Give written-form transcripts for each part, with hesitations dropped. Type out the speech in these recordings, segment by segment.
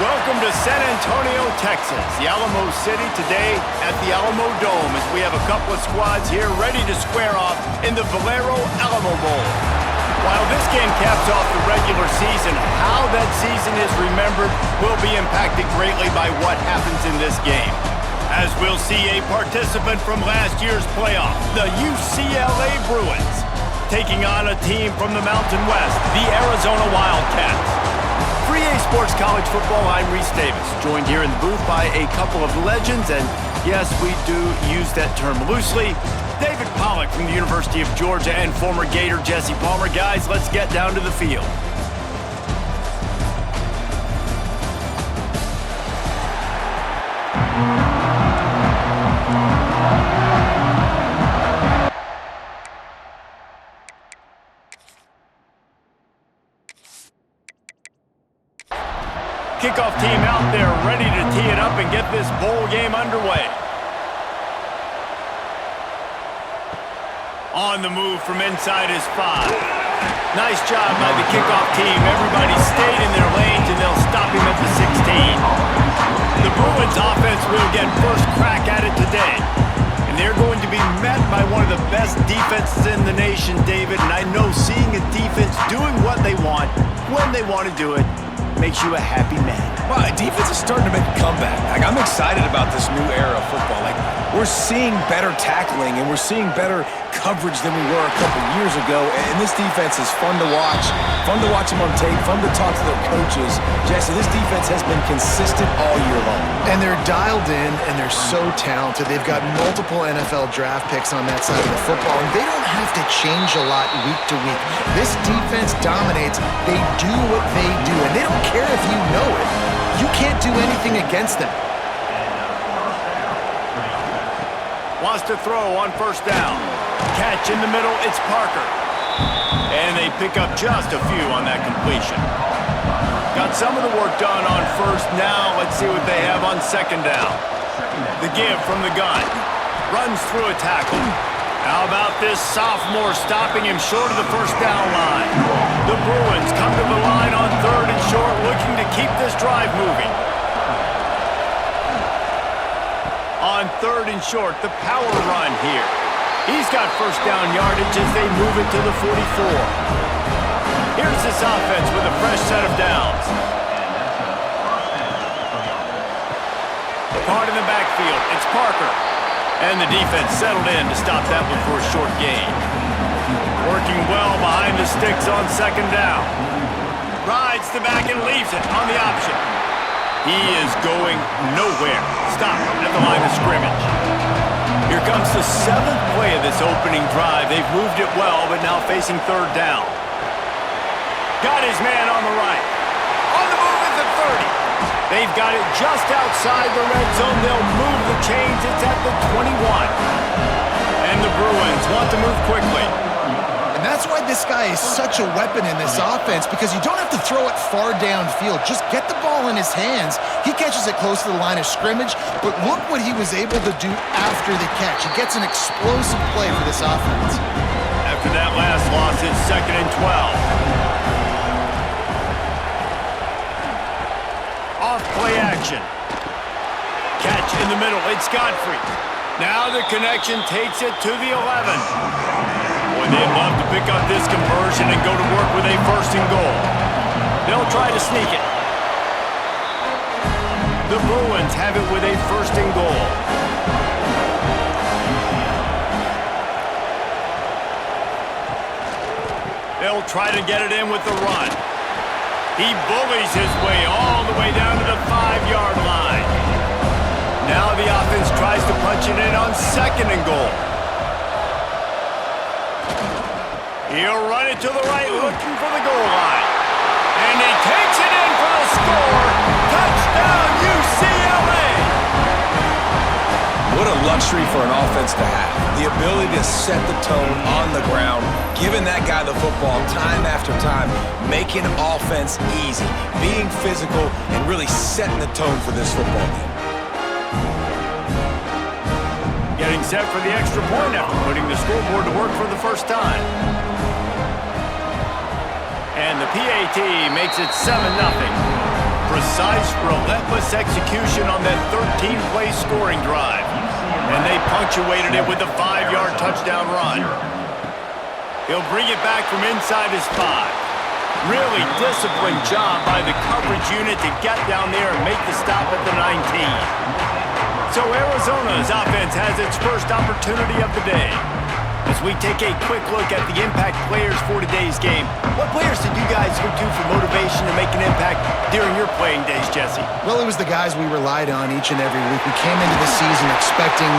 Welcome to San Antonio, Texas, the Alamo City today at the Alamo Dome as we have a couple of squads here ready to square off in the Valero Alamo Bowl. While this game caps off the regular season, how that season is remembered will be impacted greatly by what happens in this game. As we'll see a participant from last year's playoff, the UCLA Bruins, taking on a team from the Mountain West, the Arizona Wildcats. For EA Sports College Football, I'm Reese Davis, joined here in the booth by a couple of legends, and yes, we do use that term loosely. David Pollack from the University of Georgia and former Gator Jesse Palmer. Guys, let's get down to the field. Kickoff team out there ready to tee it up and get this bowl game underway. On the move from inside is 5. Nice job by the kickoff team. Everybody stayed in their lanes and they'll stop him at the 16. The Bruins offense will get first crack at it today. And they're going to be met by one of the best defenses in the nation, David. And I know seeing a defense doing what they want, when they want to do it, makes you a happy man. Well, defense is starting to make a comeback. I'm excited about this new era of football. We're seeing better tackling and we're seeing better coverage than we were a couple years ago. And this defense is fun to watch. Fun to watch them on tape. Fun to talk to their coaches. Jesse, this defense has been consistent all year long. And they're dialed in and they're so talented. They've got multiple NFL draft picks on that side of the football, and they don't have to change a lot week to week. This defense dominates. They do what they do, and they don't care if you know it. You can't do anything against them. Wants to throw on first down. Catch in the middle, it's Parker. And they pick up just a few on that completion. Got some of the work done on first. Now let's see what they have on second down. The give from the gun. Runs through a tackle. How about this sophomore stopping him short of the first down line? The Bruins come to the line on third and short, looking to keep this drive moving. On third and short, the power run here. He's got first down yardage as they move it to the 44. Here's this offense with a fresh set of downs. Caught in the backfield, it's Parker. And the defense settled in to stop that one for a short gain. Working well behind the sticks on second down. Rides the back and leaves it on the option. He is going nowhere. Stop at the line of scrimmage. Here comes the 7th play of this opening drive. They've moved it well, but now facing third down. Got his man on the right. On the move at the 30. They've got it just outside the red zone. They'll move the chains. It's at the 21. And the Bruins want to move quickly. That's why this guy is such a weapon in this offense, because you don't have to throw it far downfield. Just get the ball in his hands. He catches it close to the line of scrimmage, but look what he was able to do after the catch. He gets an explosive play for this offense. After that last loss, it's 2nd and 12. Off play action. Catch in the middle. It's Godfrey. Now the connection takes it to the 11. Boy, they'd love to pick up this conversion and go to work with a first and goal. They'll try to sneak it. The Bruins have it with a first and goal. They'll try to get it in with the run. He bullies his way all the way down to the 5-yard line. Now the offense tries to punch it in on second and goal. He'll run it to the right, looking for the goal line. And he takes it in for the score. Touchdown, UCLA! What a luxury for an offense to have. The ability to set the tone on the ground, giving that guy the football time after time, making offense easy, being physical, and really setting the tone for this football game. Getting set for the extra point after putting the scoreboard to work for the first time. And the PAT makes it 7-0. precise, relentless execution on that 13-play scoring drive. And they punctuated it with a 5-yard touchdown run. He'll bring it back from inside his 5. Really disciplined job by the coverage unit to get down there and make the stop at the 19. So Arizona's offense has its first opportunity of the day. As we take a quick look at the impact players for today's game, what players did you guys look to for motivation to make an impact during your playing days, Jesse? Well, it was the guys we relied on each and every week. We came into the season expecting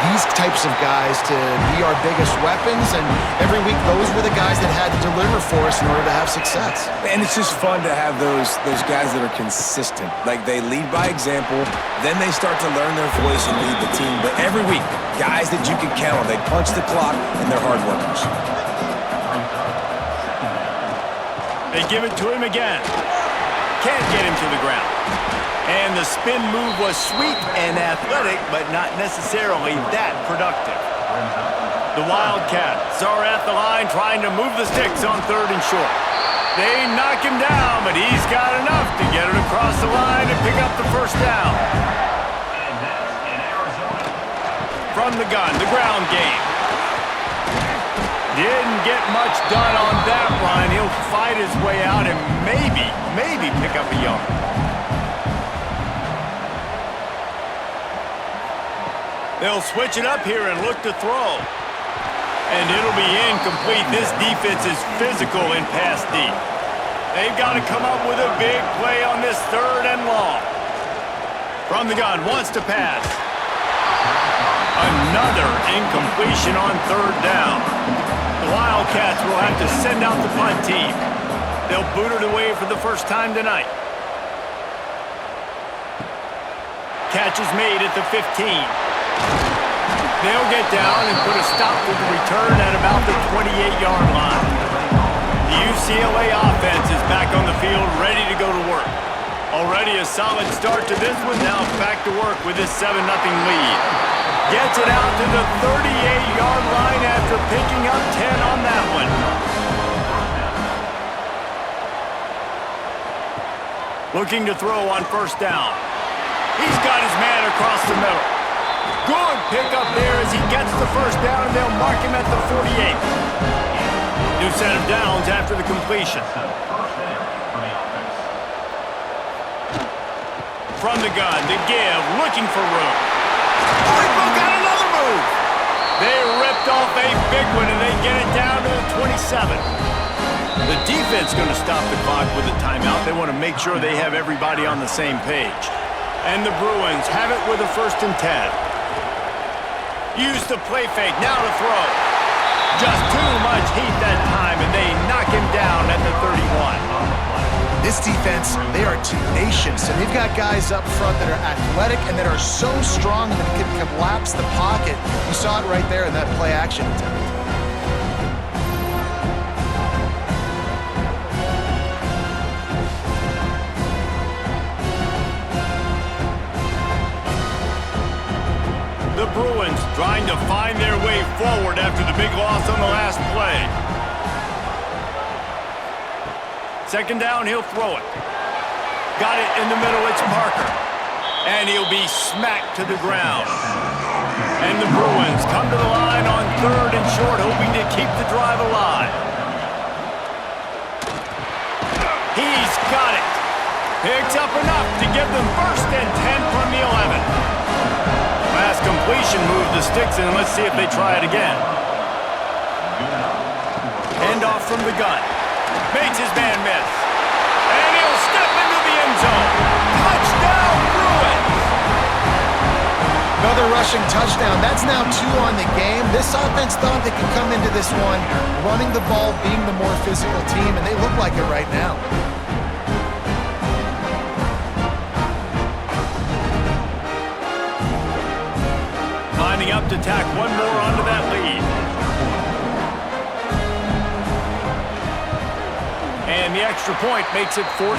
these types of guys to be our biggest weapons, and every week those were the guys that had to deliver for us in order to have success. And it's just fun to have those guys that are consistent. Like, they lead by example, then they start to learn their voice and lead the team. But every week, guys that you can count on, they punch the clock, and they're hard workers. They give it to him again. Can't get him to the ground. And the spin move was sweet and athletic, but not necessarily that productive. The Wildcats are at the line trying to move the sticks on 3rd and short. They knock him down, but he's got enough to get it across the line and pick up the first down. From the gun, the ground game. Didn't get much done on that run. He'll fight his way out and maybe pick up a yard. They'll switch it up here and look to throw. And it'll be incomplete. This defense is physical in pass deep. They've got to come up with a big play on this 3rd and long. From the gun, wants to pass. Another incompletion on 3rd down. The Wildcats will have to send out the punt team. They'll boot it away for the first time tonight. Catch is made at the 15. They'll get down and put a stop to the return at about the 28-yard line. The UCLA offense is back on the field, ready to go to work. Already a solid start to this one. Now back to work with this 7-0 lead. Gets it out to the 38-yard line after picking up 10 on that one. Looking to throw on 1st down. He's got his man across the middle. Good pickup there as he gets the 1st down, and they'll mark him at the 48. New set of downs after the completion. From the gun, the give, looking for room. Oh, he broke out another move. They ripped off a big one, and they get it down to the 27. The defense going to stop the clock with a timeout. They want to make sure they have everybody on the same page. And the Bruins have it with a 1st and 10. Use the play fake, now to throw. Just too much heat that time, and they knock him down at the 31. This defense, they are tenacious, and they've got guys up front that are athletic and that are so strong that can collapse the pocket. You saw it right there in that play action attempt. The Bruins trying to find their way forward after the big loss on the last play. 2nd down, he'll throw it. Got it in the middle, it's Parker. And he'll be smacked to the ground. And the Bruins come to the line on 3rd and short, hoping to keep the drive alive. He's got it. Picks up enough to give them 1st and 10 from the 11. Last completion moved the sticks in. Let's see if they try it again. Hand off from the gun. Makes his man miss. And he'll step into the end zone. Touchdown, Bruins! Another rushing touchdown. That's now 2 on the game. This offense thought they could come into this one running the ball, being the more physical team, and they look like it right now. Lining up to tack one more onto that lead. And the extra point makes it 14-0.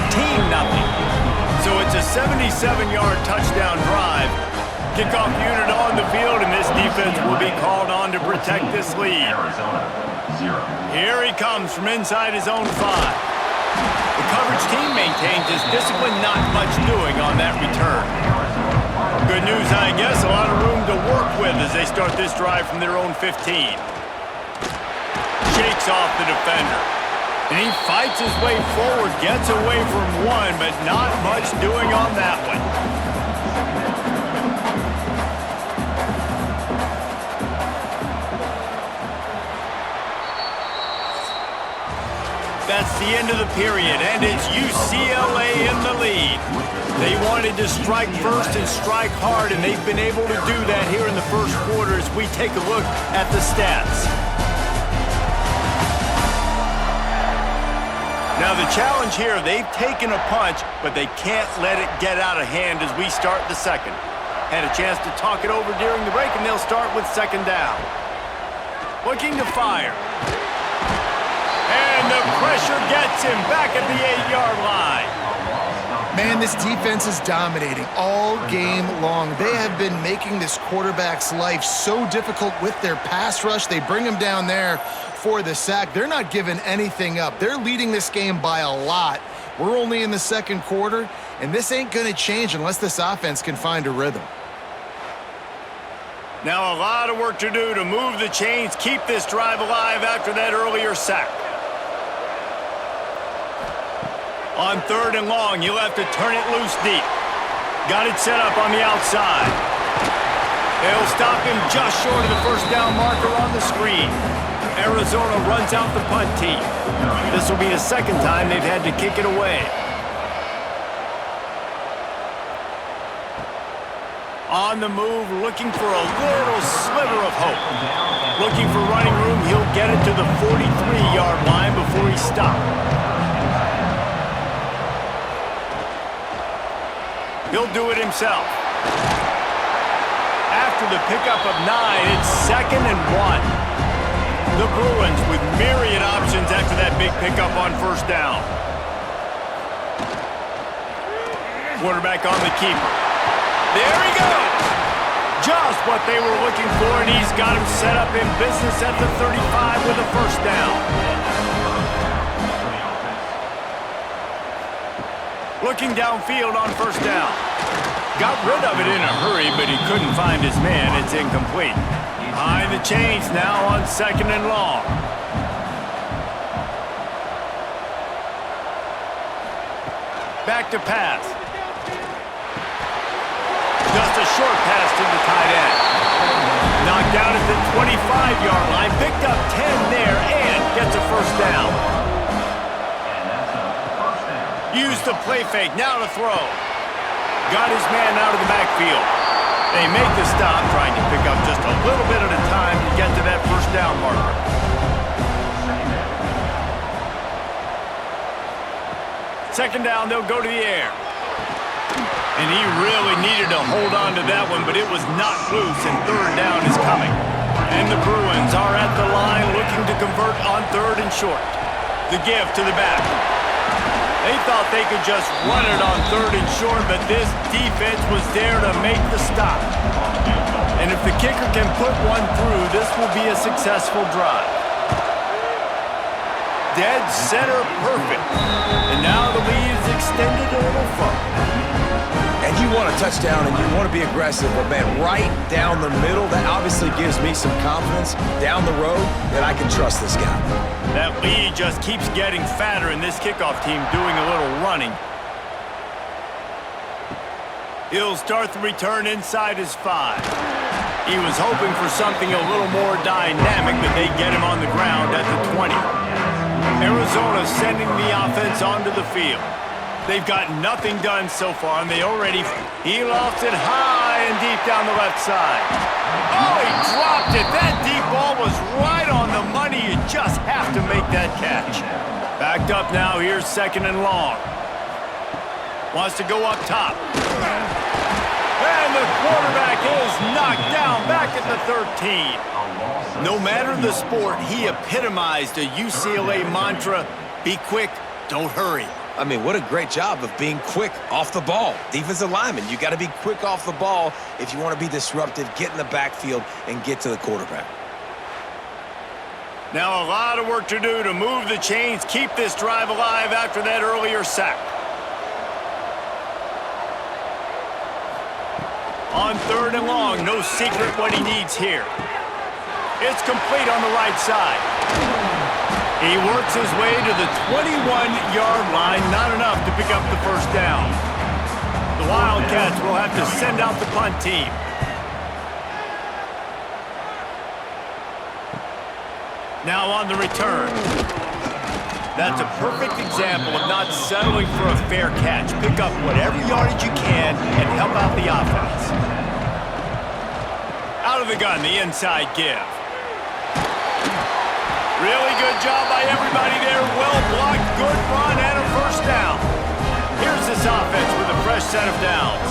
So it's a 77-yard touchdown drive. Kickoff unit on the field, and this defense will be called on to protect this lead. Here he comes from inside his own 5. The coverage team maintains this discipline, not much doing on that return. Good news, I guess, a lot of room to work with as they start this drive from their own 15. Shakes off the defender. And he fights his way forward, gets away from one, but not much doing on that one. That's the end of the period, and it's UCLA in the lead. They wanted to strike first and strike hard, and they've been able to do that here in the first quarter as we take a look at the stats. Now the challenge here, they've taken a punch, but they can't let it get out of hand as we start the second. Had a chance to talk it over during the break, and they'll start with second down. Looking to fire. And the pressure gets him back at the 8-yard line. Man, this defense is dominating all game long. They have been making this quarterback's life so difficult with their pass rush. They bring him down there for the sack. They're not giving anything up. They're leading this game by a lot. We're only in the second quarter, and this ain't going to change unless this offense can find a rhythm. Now a lot of work to do to move the chains, keep this drive alive after that earlier sack. On third and long, you'll have to turn it loose deep. Got it set up on the outside. They'll stop him just short of the first down marker on the screen. Arizona runs out the punt team. This will be the second time they've had to kick it away. On the move, looking for a little sliver of hope. Looking for running room, he'll get it to the 43-yard line before he stops. He'll do it himself. After the pickup of 9, it's 2nd and 1. The Bruins with myriad options after that big pickup on first down. Quarterback on the keeper. There he goes! Just what they were looking for, and he's got him set up in business at the 35 with a first down. Looking downfield on first down. Got rid of it in a hurry, but he couldn't find his man. It's incomplete. Behind the chains now on 2nd and long. Back to pass. Just a short pass to the tight end. Knocked down at the 25-yard line. Picked up 10 there and gets a first down. Use the play fake, now to throw. Got his man out of the backfield. They make the stop, trying to pick up just a little bit at a time to get to that first down marker. Second down, they'll go to the air. And he really needed to hold on to that one, but it was not loose, and third down is coming. And the Bruins are at the line looking to convert on 3rd and short. The give to the back. They thought they could just run it on 3rd and short, but this defense was there to make the stop. And if the kicker can put one through, this will be a successful drive. Dead center perfect. And now the lead is extended a little further. And you want a touchdown and you want to be aggressive, but man, right down the middle, that obviously gives me some confidence down the road that I can trust this guy. That lead just keeps getting fatter, and this kickoff team doing a little running. He'll start the return inside his 5. He was hoping for something a little more dynamic, but they get him on the ground at the 20. Arizona sending the offense onto the field. They've got nothing done so far, and he lofts it high and deep down the left side. Oh, he dropped it. That deep ball was right on the money. You just have to make that catch. Backed up now. Here's 2nd and long. Wants to go up top. And the quarterback is knocked down back at the 13. No matter the sport, he epitomized a UCLA mantra, be quick, don't hurry. I mean, what a great job of being quick off the ball. Defensive lineman, you got to be quick off the ball if you want to be disruptive, get in the backfield, and get to the quarterback. Now a lot of work to do to move the chains, keep this drive alive after that earlier sack. On 3rd and long, no secret what he needs here. It's complete on the right side. He works his way to the 21-yard line, not enough to pick up the first down. The Wildcats will have to send out the punt team. Now on the return. That's a perfect example of not settling for a fair catch. Pick up whatever yardage you can and help out the offense. Out of the gun, the inside give. Really good job by everybody there. Well blocked, good run, and a first down. Here's this offense with a fresh set of downs.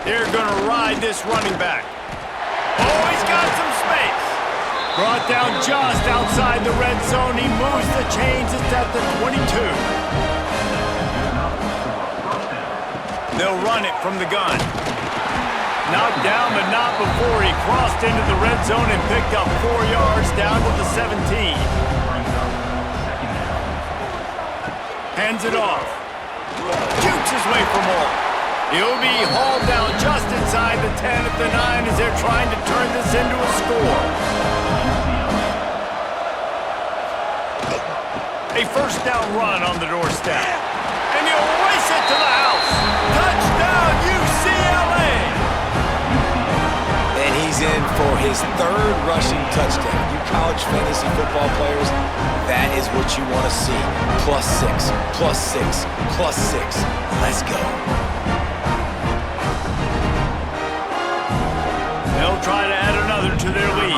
They're going to ride this running back. Oh, he's got some space. Brought down just outside the red zone. He moves the chains. It's at the 22. They'll run it from the gun. Knocked down, but not before he crossed into the red zone and picked up 4 yards down to the 17. Hands it off. Jukes his way for more. He'll be hauled down just inside the 10 at the 9 as they're trying to turn this into a score. A first down run on the doorstep. And he'll race it to the house. Touchdown, UCLA! And he's in for his 3rd rushing touchdown. You college fantasy football players, that is what you want to see. +6, +6, +6. Let's go. They'll try to add another to their lead.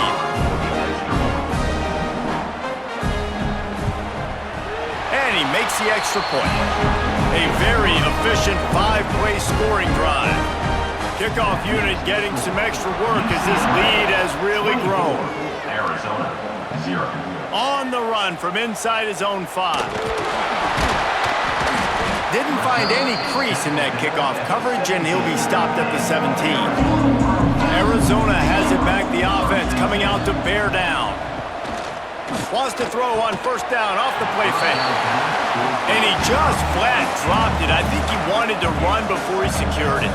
And he makes the extra point. A very efficient 5-play scoring drive. Kickoff unit getting some extra work as this lead has really grown. Arizona, 0. On the run from inside his own 5. Didn't find any crease in that kickoff coverage, and he'll be stopped at the 17. Arizona has it back, the offense coming out to bear down. Wants to throw on first down off the play fake. And he just flat dropped it. I think he wanted to run before he secured it.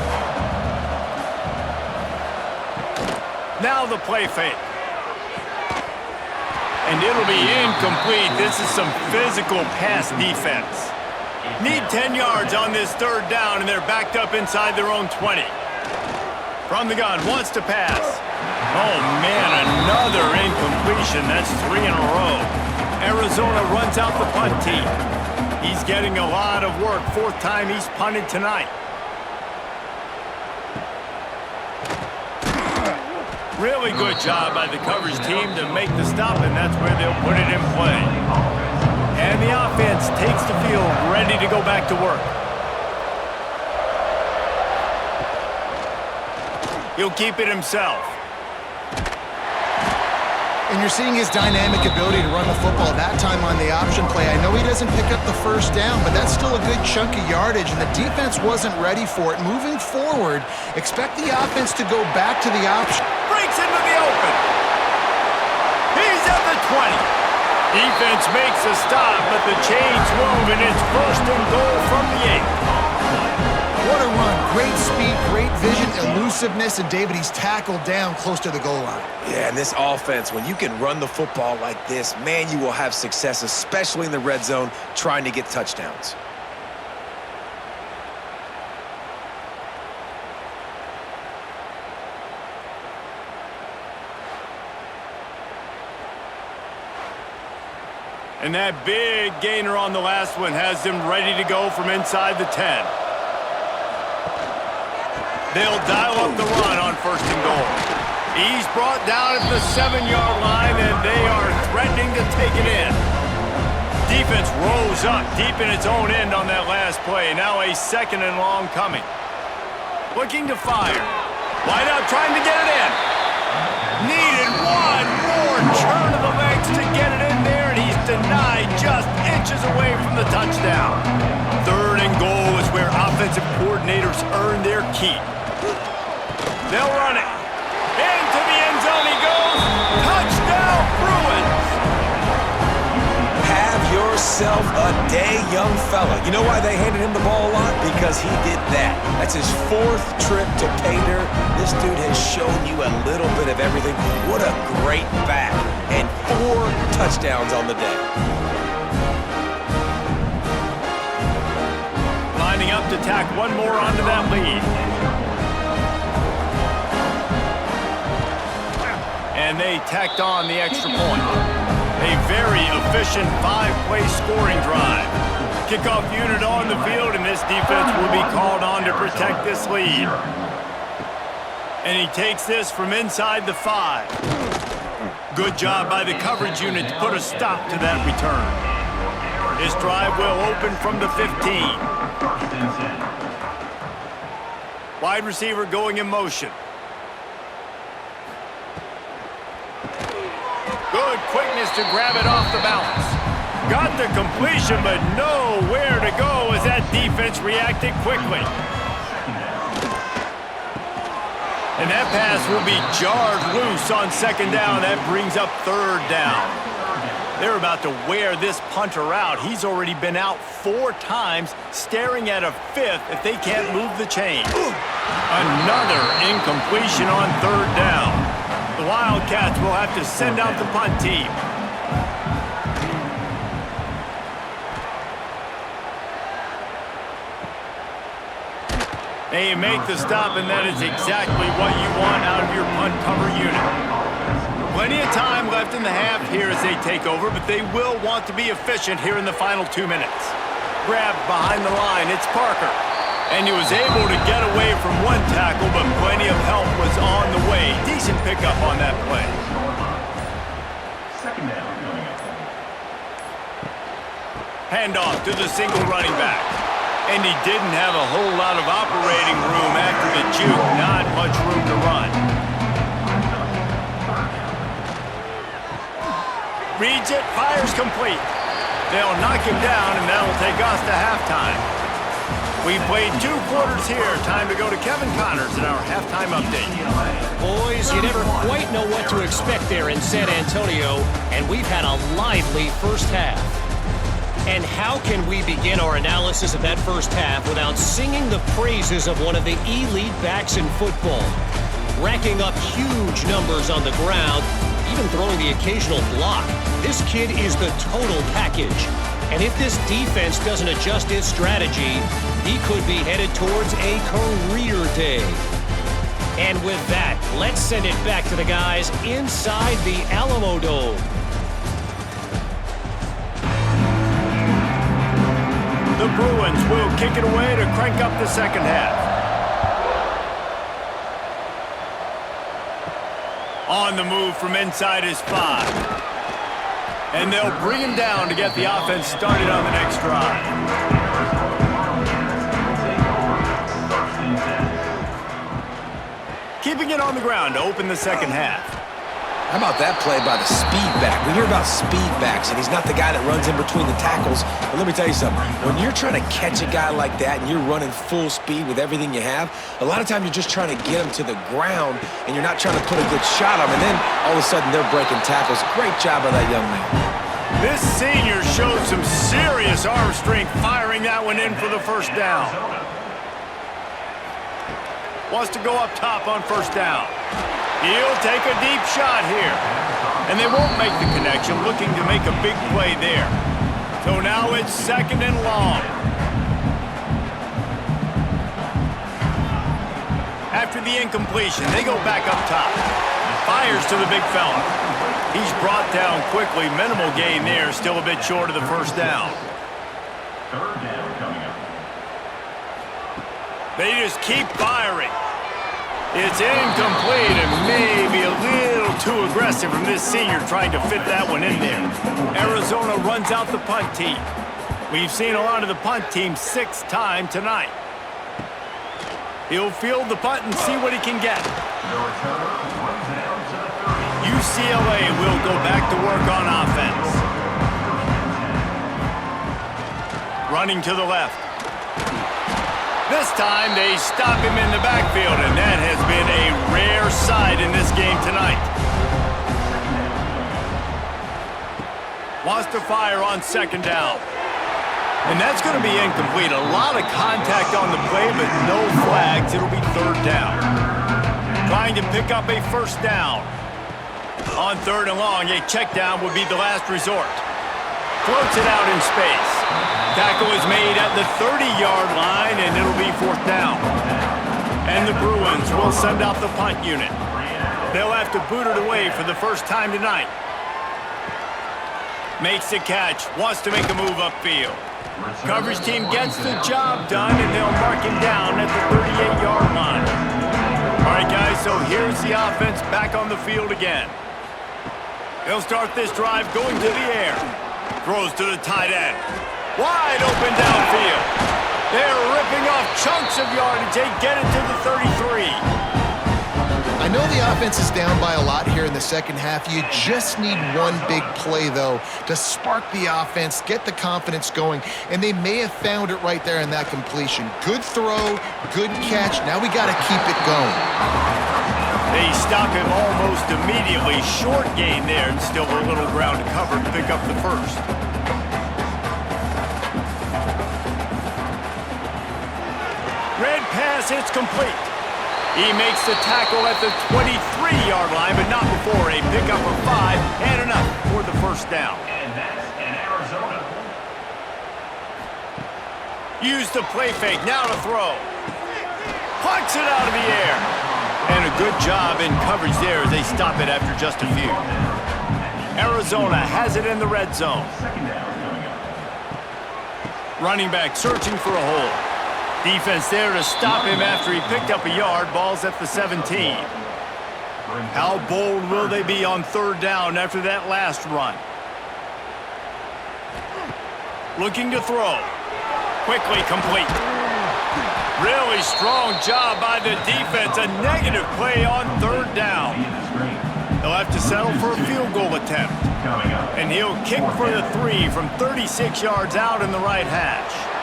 Now the play fake. And it'll be incomplete. This is some physical pass defense. Need 10 yards on this 3rd down, and they're backed up inside their own 20. From the gun, wants to pass. Oh, man, another incompletion. That's 3 in a row. Arizona runs out the punt team. He's getting a lot of work. 4th time he's punted tonight. Really good job by the coverage team to make the stop, and that's where they'll put it in play. And the offense takes the field, ready to go back to work. He'll keep it himself. And you're seeing his dynamic ability to run the football, that time on the option play. I know he doesn't pick up the first down, but that's still a good chunk of yardage, and the defense wasn't ready for it. Moving forward, expect the offense to go back to the option. Breaks into the open. He's at the 20. Defense makes a stop, but the chains move, and it's 1st and goal from the 8. What a run. Great speed, great vision, elusiveness, and David, he's tackled down close to the goal line. Yeah, and this offense, when you can run the football like this, man, you will have success, especially in the red zone, trying to get touchdowns. And that big gainer on the last one has them ready to go from inside the 10. They'll dial up the run on 1st and goal. He's brought down at the 7-yard line, and they are threatening to take it in. Defense rose up deep in its own end on that last play. Now a 2nd and long coming. Looking to fire. Wide out trying to get it in. Needed one more turn of the legs to get it in there, and he's denied just inches away from the touchdown. 3rd and goal is where offensive coordinators earn their keep. They'll run it into the end zone. down he goes. Touchdown, Bruins. Have yourself a day, young fella. You know why they handed him the ball a lot? Because he did that. That's his 4th trip to pay dirt. This dude has shown you a little bit of everything. What a great back. And 4 touchdowns on the day. Lining up to tack one more onto that lead. And they tacked on the extra point. A very efficient 5-play scoring drive. Kickoff unit on the field, and this defense will be called on to protect this lead. And he takes this from inside the 5. Good job by the coverage unit to put a stop to that return. This drive will open from the 15. Wide receiver going in motion. Good quickness to grab it off the bounce. Got the completion, but nowhere to go as that defense reacted quickly. And that pass will be jarred loose on 2nd down. That brings up 3rd down. They're about to wear this punter out. He's already been out 4 times, staring at a 5th if they can't move the chains. Another incompletion on 3rd down. The Wildcats will have to send out the punt team. They make the stop, and that is exactly what you want out of your punt cover unit. Plenty of time left in the half here as they take over, but they will want to be efficient here in the final 2 minutes. Grabbed behind the line, it's Parker. And he was able to get away from one tackle, but plenty of help was on the way. Decent pickup on that play. 2nd down coming up. Handoff to the single running back. And he didn't have a whole lot of operating room after the juke. Not much room to run. Reads it, fires complete. They'll knock him down, and that'll take us to halftime. We've played 2 quarters here. Time to go to Kevin Connors in our halftime update. Boys, you never quite know what to expect there in San Antonio, and we've had a lively first half. And how can we begin our analysis of that first half without singing the praises of one of the elite backs in football? Racking up huge numbers on the ground, even throwing the occasional block. This kid is the total package. And if this defense doesn't adjust its strategy, he could be headed towards a career day. And with that, let's send it back to the guys inside the Alamo Dome. The Bruins will kick it away to crank up the second half. On the move from inside his 5. And they'll bring him down to get the offense started on the next drive. Keeping it on the ground to open the second half. How about that play by the speed back? We hear about speed backs, and he's not the guy that runs in between the tackles. But let me tell you something. When you're trying to catch a guy like that and you're running full speed with everything you have, a lot of times you're just trying to get him to the ground, and you're not trying to put a good shot on him. And then all of a sudden they're breaking tackles. Great job by that young man. This senior showed some serious arm strength firing that one in for the first down. Wants to go up top on first down. He'll take a deep shot here. And they won't make the connection, looking to make a big play there. So now it's 2nd and long. After the incompletion, they go back up top. Fires to the big fella. He's brought down quickly. Minimal gain there, still a bit short of the first down. 3rd down coming up. They just keep firing. It's incomplete and maybe a little too aggressive from this senior trying to fit that one in there. Arizona runs out the punt team. We've seen a lot of the punt team 6 times tonight. He'll field the punt and see what he can get. UCLA will go back to work on offense. Running to the left. This time they stop him in the backfield, and that has been a rare sight in this game tonight. Wants to fire on second down. And that's going to be incomplete. A lot of contact on the play, but no flags. It'll be third down. Trying to pick up a first down. On third and long, a check down would be the last resort. Floats it out in space. Tackle is made at the 30-yard line, and it'll be fourth down. And the Bruins will send out the punt unit. They'll have to boot it away for the first time tonight. Makes the catch, wants to make a move upfield. Coverage team gets the job done, and they'll mark him down at the 38-yard line. All right, guys, so here's the offense back on the field again. They'll start this drive going to the air. Throws to the tight end. Wide open downfield. They're ripping off chunks of yardage. They get it to the 33. I know the offense is down by a lot here in the second half. You just need one big play, though, to spark the offense, get the confidence going, and they may have found it right there in that completion. Good throw, good catch. Now we got to keep it going. They stop him almost immediately. Short gain there, and still a little ground to cover to pick up the first. Red pass, it's complete. He makes the tackle at the 23-yard line, but not before a pickup of 5 and enough for the first down. And that's in Arizona. Use the play fake, now to throw. Plucks it out of the air. And a good job in coverage there as they stop it after just a few. Arizona has it in the red zone. Second down coming up. Running back searching for a hole. Defense there to stop him after he picked up a yard. Ball's at the 17. How bold will they be on third down after that last run? Looking to throw. Quickly complete. Really strong job by the defense. A negative play on third down. They'll have to settle for a field goal attempt. And he'll kick for the 3 from 36 yards out in the right hash.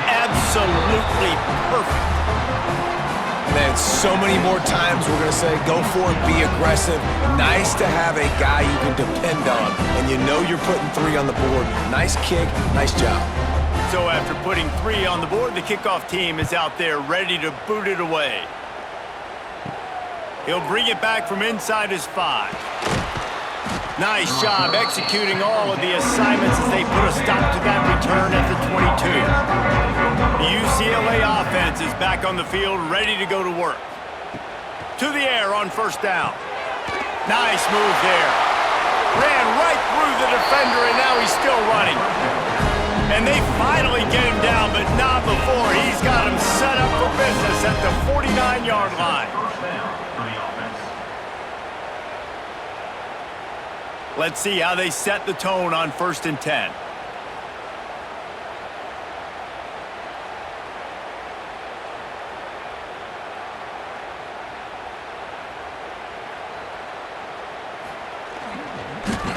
Absolutely perfect. Man, so many more times we're going to say, go for it, be aggressive. Nice to have a guy you can depend on, and you know you're putting 3 on the board. Nice kick, nice job. So after putting 3 on the board, the kickoff team is out there ready to boot it away. He'll bring it back from inside his 5. Nice job executing all of the assignments as they put a stop to that return at the 22. The UCLA offense is back on the field, ready to go to work. To the air on first down. Nice move there. Ran right through the defender, and now he's still running. And they finally get him down, but not before. He's got him set up for business at the 49-yard line. First down for the offense. Let's see how they set the tone on 1st and 10.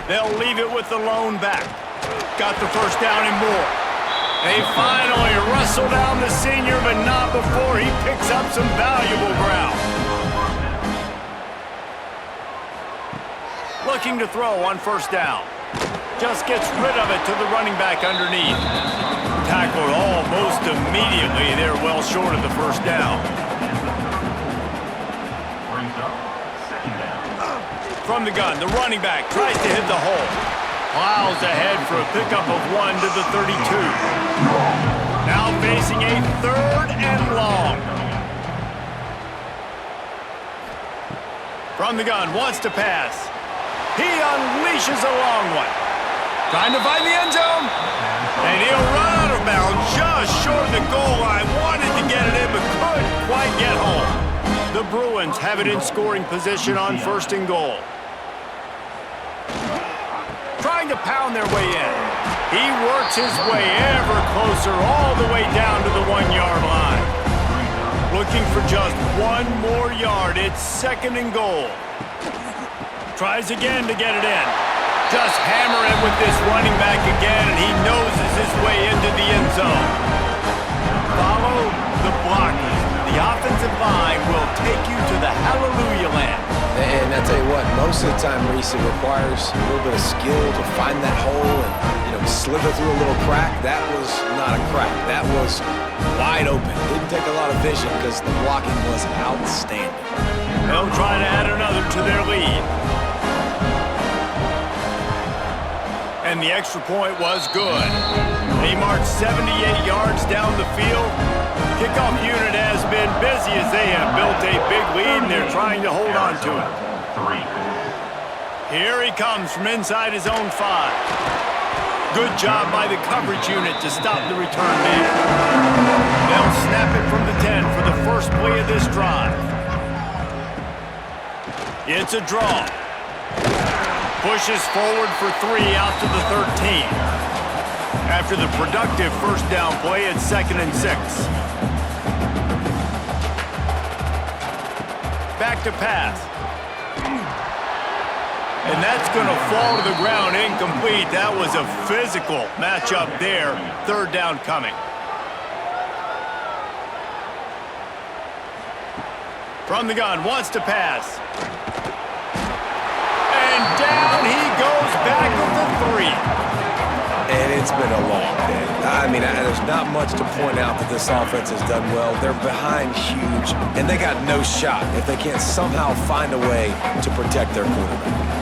They'll leave it with the lone back. Got the first down and more. They finally wrestle down the senior, but not before he picks up some valuable ground. Looking to throw on first down. Just gets rid of it to the running back underneath. Tackled almost immediately. They're well short of the first down. Brings up second down. From the gun, the running back tries to hit the hole. Plows ahead for a pickup of 1 to the 32. Now facing a 3rd and long. From the gun, wants to pass. He unleashes a long one. Trying to find the end zone. And he'll run out of bounds just short of the goal line. Wanted to get it in, but couldn't quite get home. The Bruins have it in scoring position on 1st and goal. Trying to pound their way in. He works his way ever closer all the way down to the 1-yard line. Looking for just 1 more yard. It's 2nd and goal. Tries again to get it in. Just hammer it with this running back again, and he noses his way into the end zone. Follow the blockers. The offensive line will take you to the hallelujah land. And I tell you what, most of the time, Reese, it requires a little bit of skill to find that hole and, slither through a little crack. That was not a crack. That was wide open. Didn't take a lot of vision because the blocking was outstanding. They'll try to add another to their lead. And the extra point was good. They marched 78 yards down the field. Kickoff unit has been busy as they have built a big lead, and they're trying to hold on to it. Here he comes from inside his own 5. Good job by the coverage unit to stop the return man. They'll snap it from the 10 for the first play of this drive. It's a draw. Pushes forward for 3 out to the 13. After the productive first down play, it's 2nd and 6. Back to pass. And that's going to fall to the ground incomplete. That was a physical matchup there. 3rd down coming. From the gun, wants to pass. And down he goes back with the 3. And it's been a long day. I mean, there's not much to point out that this offense has done well. They're behind huge, and they got no shot if they can't somehow find a way to protect their quarterback.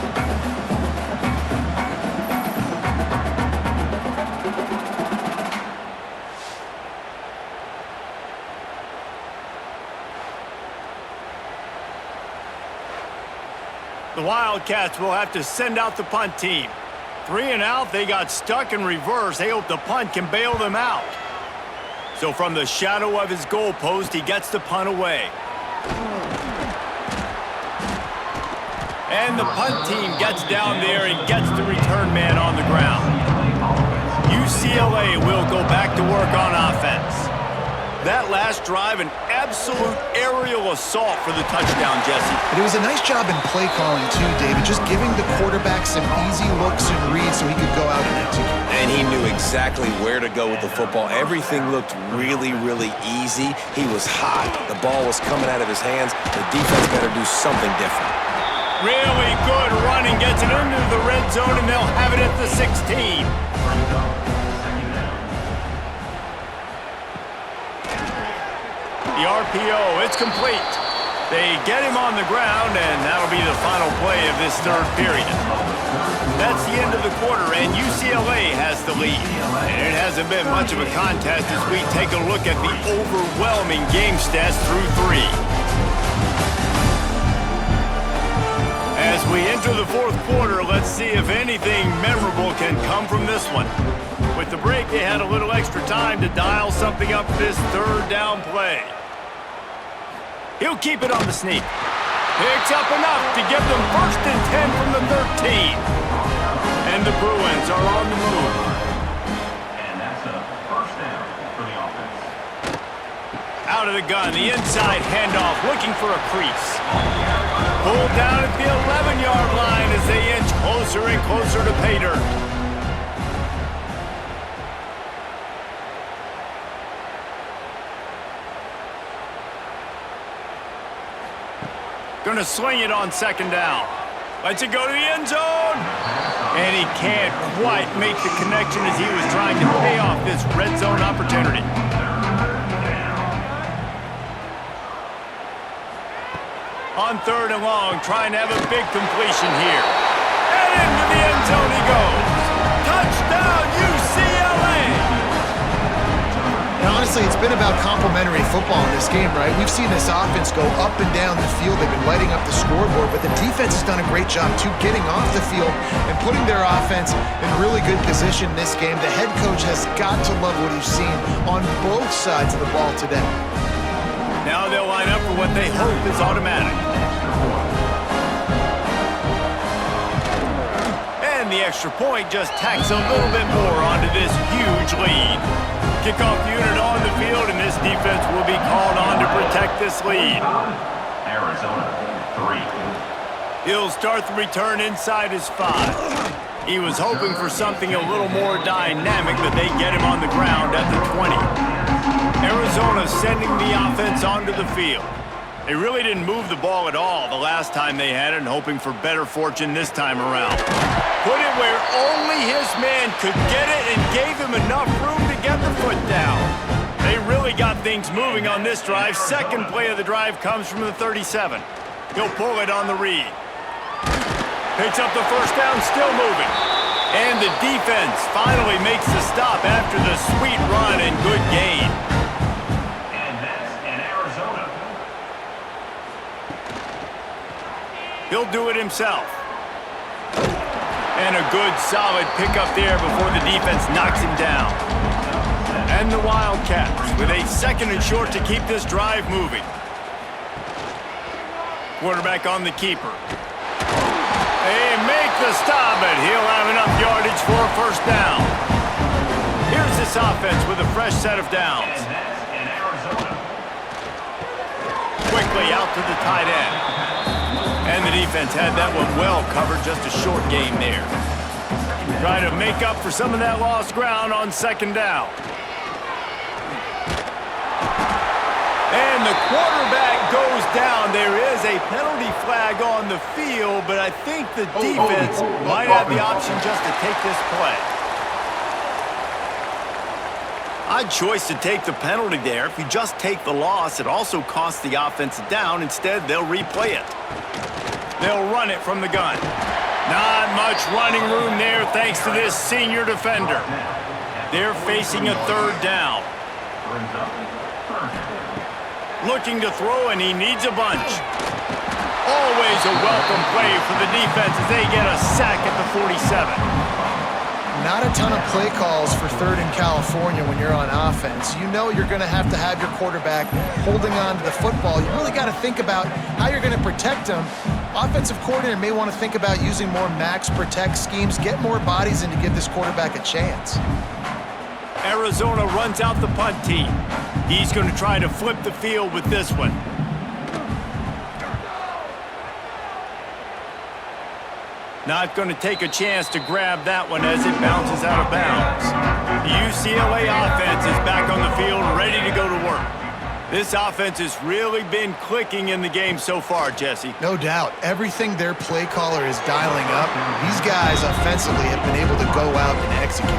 The Wildcats will have to send out the punt team. 3 and out, they got stuck in reverse. They hope the punt can bail them out. So from the shadow of his goalpost, he gets the punt away. And the punt team gets down there and gets the return man on the ground. UCLA will go back to work on offense. That last drive, an absolute aerial assault for the touchdown, Jesse. But it was a nice job in play calling, too, David, just giving the quarterback some easy looks and reads so he could go out and execute. And he knew exactly where to go with the football. Everything looked really, really easy. He was hot. The ball was coming out of his hands. The defense better do something different. Really good running, gets it into the red zone, and they'll have it at the 16. The RPO, it's complete. They get him on the ground, and that'll be the final play of this 3rd period. That's the end of the quarter, and UCLA has the lead. And it hasn't been much of a contest as we take a look at the overwhelming game stats through 3. As we enter the 4th quarter, let's see if anything memorable can come from this one. With the break, they had a little extra time to dial something up for this 3rd down play. He'll keep it on the sneak. Picks up enough to give them 1st and 10 from the 13. And the Bruins are on the move. And that's a 1st down for the offense. Out of the gun, the inside handoff, looking for a crease. Pulled down at the 11-yard line as they inch closer and closer to pay dirt. Gonna sling it on 2nd down. Lets it go to the end zone. And he can't quite make the connection as he was trying to pay off this red zone opportunity. On 3rd and long, trying to have a big completion here. And into the end zone he goes. Touchdown, UCLA! And honestly, it's been about complementary football in this game, right? We've seen this offense go up and down the field. They've been lighting up the scoreboard, but the defense has done a great job, too, getting off the field and putting their offense in really good position in this game. The head coach has got to love what he's seen on both sides of the ball today. Now they'll line up for what they hope is automatic. And the extra point just tacks a little bit more onto this huge lead. Kickoff unit on the field, and this defense will be called on to protect this lead. Arizona, 3. He'll start the return inside his 5. He was hoping for something a little more dynamic, but they get him on the ground at the 20. Arizona sending the offense onto the field. They really didn't move the ball at all the last time they had it, and hoping for better fortune this time around. Put it where only his man could get it and gave him enough room to get the foot down. They really got things moving on this drive. Second play of the drive comes from the 37. He'll pull it on the read. Picks up the first down, still moving. And the defense finally makes the stop after the sweet run and good gain. And that's an Arizona. He'll do it himself. And a good, solid pickup there before the defense knocks him down. And the Wildcats with a second and short to keep this drive moving. Quarterback on the keeper. They make the stop, but he'll have enough yardage for a first down. Here's this offense with a fresh set of downs. And that's an Arizona. Quickly out to the tight end. And the defense had that one well covered, just a short gain there. Trying to make up for some of that lost ground on second down. And the quarterback goes down. There is a penalty flag on the field, but I think the defense might have the option just to take this play. Odd choice to take the penalty there. If you just take the loss, it also costs the offense down. Instead, they'll replay it. They'll run it from the gun. Not much running room there thanks to this senior defender. They're facing a third down. Brings up third down. Looking to throw, and he needs a bunch. Always a welcome play for the defense as they get a sack at the 47. Not a ton of play calls for third in California when you're on offense. You know you're going to have your quarterback holding on to the football. You really got to think about how you're going to protect him. Offensive coordinator may want to think about using more max protect schemes, get more bodies in to give this quarterback a chance. Arizona runs out the punt team. He's going to try to flip the field with this one. Not going to take a chance to grab that one as it bounces out of bounds. The UCLA offense is back on the field, ready to go to work. This offense has really been clicking in the game so far, Jesse. No doubt. Everything their play caller is dialing up, these guys offensively have been able to go out and execute.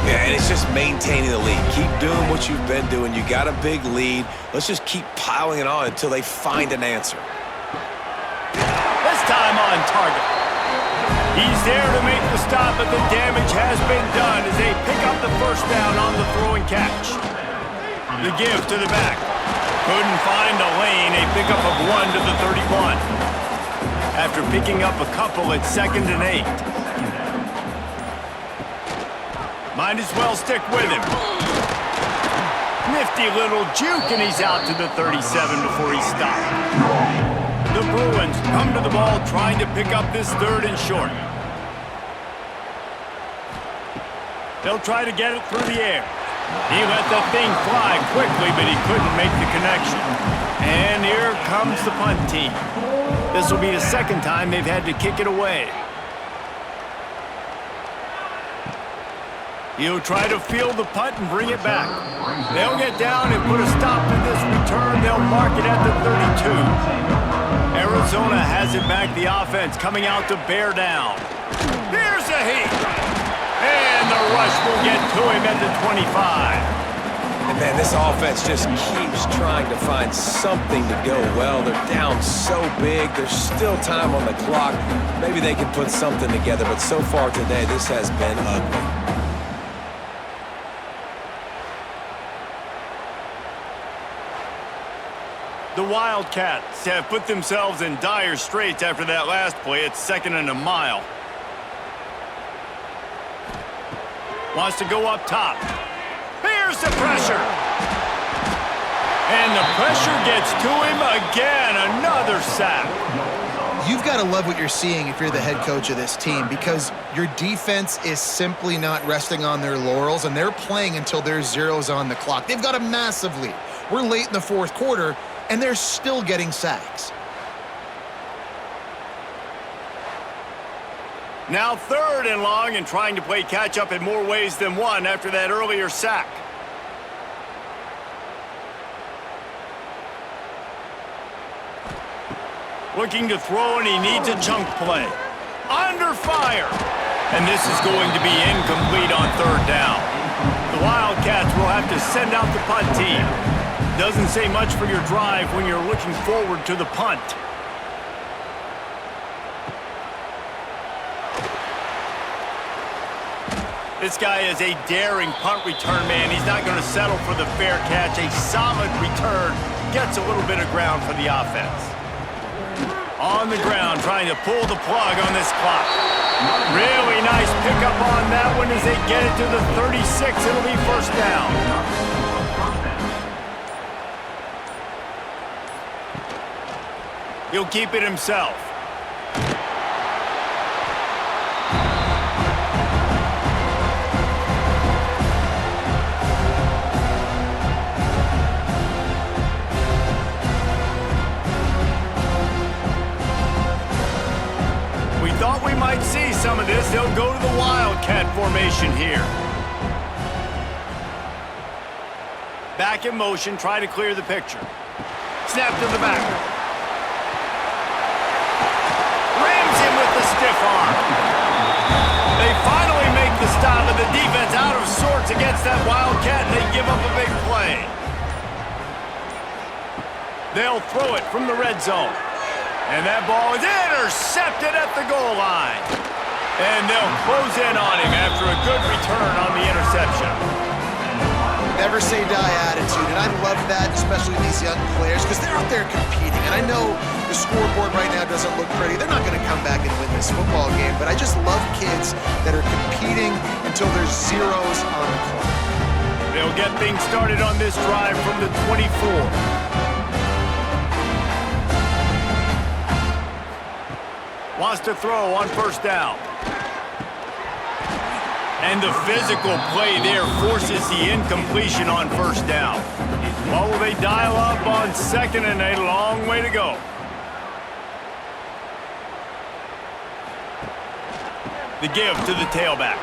Yeah, and it's just maintaining the lead. Keep doing what you've been doing. You got a big lead. Let's just keep piling it on until they find an answer. This time on target. He's there to make the stop, but the damage has been done as they pick up the first down on the throw and catch. The give to the back. Couldn't find a lane. A pickup of 1 to the 31. After picking up a couple at 2nd and 8. Might as well stick with him. Nifty little juke, and he's out to the 37 before he stopped. The Bruins come to the ball trying to pick up this third and short. They'll try to get it through the air. He let the thing fly quickly, but he couldn't make the connection. And here comes the punt team. This will be the second time they've had to kick it away. He'll try to field the punt and bring it back. They'll get down and put a stop to this return. They'll mark it at the 32. Arizona has it back. The offense coming out to bear down. Here's a heat. And the rush will get to him at the 25. And man, this offense just keeps trying to find something to go well. They're down so big. There's still time on the clock. Maybe they can put something together, but so far today, this has been ugly. The Wildcats have put themselves in dire straits after that last play. It's 2nd and a mile. Wants to go up top. Here's the pressure. And the pressure gets to him again. Another sack. You've got to love what you're seeing if you're the head coach of this team, because your defense is simply not resting on their laurels, and they're playing until there's zeros on the clock. They've got a massive lead. We're late in the fourth quarter, and they're still getting sacks. Now 3rd and long, and trying to play catch-up in more ways than one after that earlier sack. Looking to throw, and he needs a chunk play. Under fire. And this is going to be incomplete on third down. The Wildcats will have to send out the punt team. Doesn't say much for your drive when you're looking forward to the punt. This guy is a daring punt return man. He's not going to settle for the fair catch. A solid return gets a little bit of ground for the offense. On the ground, trying to pull the plug on this clock. Really nice pickup on that one as they get it to the 36. It'll be first down. He'll keep it himself. Thought we might see some of this. They'll go to the Wildcat formation here. Back in motion, try to clear the picture. Snap to the back. Rams him with the stiff arm. They finally make the stop, and the defense out of sorts against that Wildcat, and they give up a big play. They'll throw it from the red zone. And that ball is intercepted at the goal line. And they'll close in on him after a good return on the interception. Never say die attitude, and I love that, especially these young players, because they're out there competing. And I know the scoreboard right now doesn't look pretty. They're not going to come back and win this football game, but I just love kids that are competing until there's zeros on the clock. They'll get things started on this drive from the 24. Wants to throw on first down. And the physical play there forces the incompletion on first down. What will they dial up on second and a long way to go? The give to the tailback.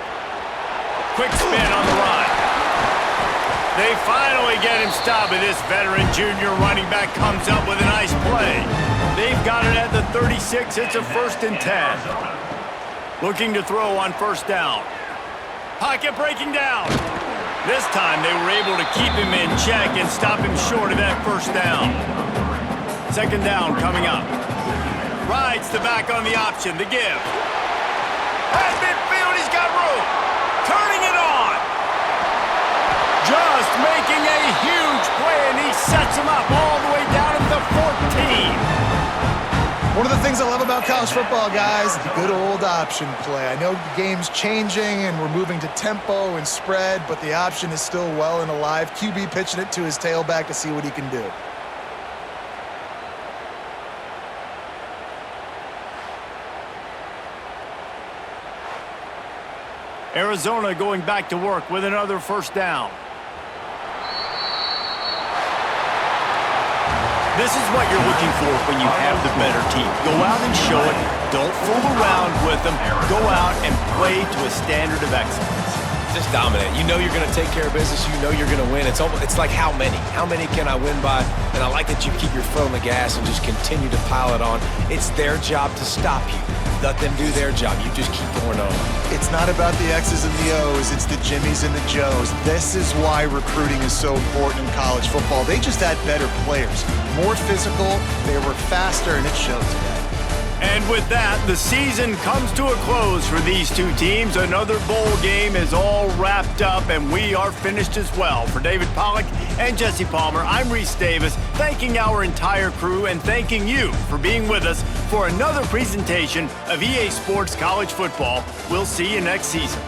Quick spin on the run. They finally get him stopped, and this veteran junior running back comes up with a nice play. They've got it at the 36. It's a 1st and 10. Looking to throw on first down. Pocket breaking down. This time they were able to keep him in check and stop him short of that first down. Second down coming up. Rides the back on the option. The give. At midfield, he's got room. Turning it on. Just making a huge play, and he sets him up all the way down at the 14. One of the things I love about college football, guys, the good old option play. I know the game's changing and we're moving to tempo and spread, but the option is still well and alive. QB pitching it to his tailback to see what he can do. Arizona going back to work with another first down. This is what you're looking for when you have the better team. Go out and show it. Don't fool around with them. Go out and play to a standard of excellence. Just dominate. You know you're going to take care of business. You know you're going to win. It's like how many? How many can I win by? And I like that you keep your foot on the gas and just continue to pile it on. It's their job to stop you. Let them do their job. You just keep going on. It's not about the X's and the O's. It's the Jimmies and the Joes. This is why recruiting is so important in college football. They just had better players. More physical. They were faster, and it showed today. And with that, the season comes to a close for these two teams. Another bowl game is all wrapped up, and we are finished as well. For David Pollack and Jesse Palmer, I'm Reese Davis, thanking our entire crew and thanking you for being with us for another presentation of EA Sports College Football. We'll see you next season.